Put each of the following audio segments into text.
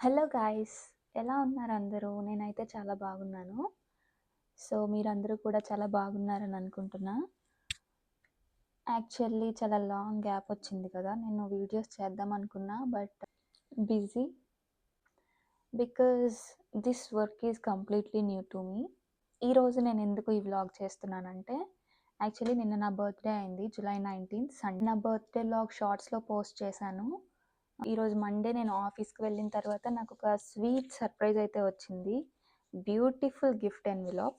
Hello guys, ఎలా ఉన్నారు అందరూ? నేనైతే చాలా బాగున్నాను. సో, మీరందరూ కూడా చాలా బాగున్నారని అనుకుంటున్నా. యాక్చువల్లీ చాలా లాంగ్ గ్యాప్ వచ్చింది కదా! నేను వీడియోస్ చేద్దాం అనుకున్నా. But busy because this work is completely new to me. ఈరోజు నేను ఎందుకు ఈ వ్లాగ్ చేస్తున్నానంటే, యాక్చువల్లీ నిన్న నా బర్త్డే అయింది. July 19th Sunday. నా బర్త్డే వ్లాగ్ షార్ట్స్లో పోస్ట్ చేశాను. ఈరోజు మండే నేను ఆఫీస్కి వెళ్ళిన తర్వాత నాకు ఒక స్వీట్ సర్ప్రైజ్ అయితే వచ్చింది. Beautiful gift envelope.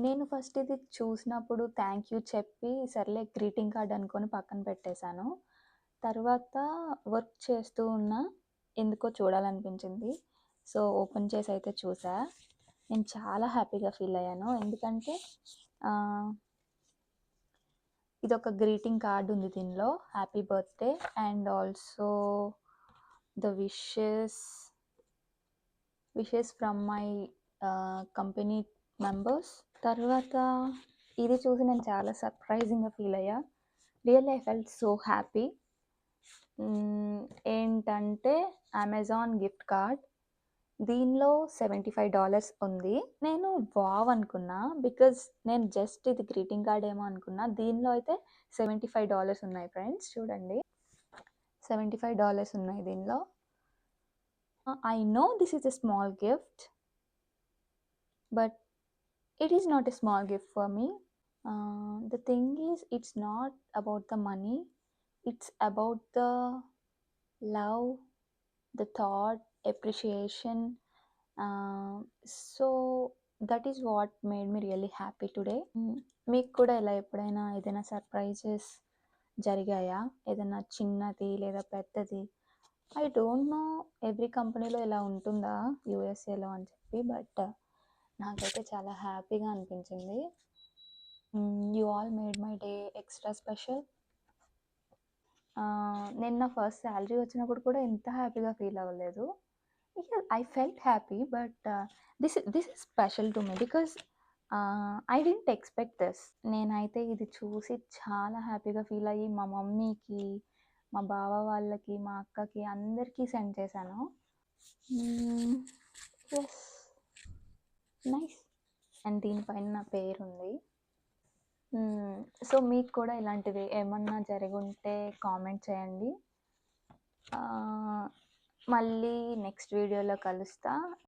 నేను ఫస్ట్ ఇది చూసినప్పుడు థ్యాంక్ యూ చెప్పి సర్లే గ్రీటింగ్ కార్డ్ అనుకొని పక్కన పెట్టేశాను. తర్వాత వర్క్ చేస్తూ ఉన్న ఎందుకో చూడాలనిపించింది. సో ఓపెన్ చేసి అయితే చూసా. నేను చాలా హ్యాపీగా ఫీల్ అయ్యాను. ఎందుకంటే ఇదొక గ్రీటింగ్ కార్డ్ ఉంది దీనిలో. Happy birthday and also the wishes from my company members. తర్వాత ఇది చూసి నేను చాలా సర్ప్రైజింగ్గా ఫీల్ అయ్యా. Really I felt so happy. ఏంటంటే అమెజాన్ గిఫ్ట్ కార్డ్. దీనిలో $75 ఉంది. నేను వావ్ అనుకున్నా, బికాజ్ నేను జస్ట్ ఇది గ్రీటింగ్ కార్డ్ ఏమో అనుకున్నా. దీనిలో అయితే $75 ఉన్నాయి ఫ్రెండ్స్. చూడండి, $75 ఉన్నాయి దీనిలో. I know this is a small gift, but it is not a small gift for me. The thing is, it's not about the money, it's about the love, the thought, appreciation. So that is what made me really happy today. మీకు కూడా ఇలా ఎప్పుడైనా ఏదైనా surprises జరిగాయా? ఏదైనా చిన్నది లేదా పెద్దది? ఐ డోంట్ నో ఎవ్రీ కంపెనీలో ఇలా ఉంటుందా యూఎస్ఏలో అని చెప్పి, బట్ నాకైతే చాలా హ్యాపీగా అనిపించింది. You all made my day extra special. నేను నా ఫస్ట్ శాలరీ వచ్చినప్పుడు కూడా ఇంత హ్యాపీగా ఫీల్ అవ్వలేదు. I felt happy, but this is special to me because I didn't expect this. నేనైతే ఇది చూసి చాలా హ్యాపీగా ఫీల్ అయ్యి మా మమ్మీకి, మా బావ వాళ్ళకి, మా అక్కకి అందరికీ సెండ్ చేశాను. Yes, nice. అండ్ దీనిపైన నా పేరు ఉంది. సో మీకు కూడా ఇలాంటివి ఏమన్నా జరిగి ఉంటే కామెంట్ చేయండి. మళ్ళీ నెక్స్ట్ వీడియోలో కలుస్తా.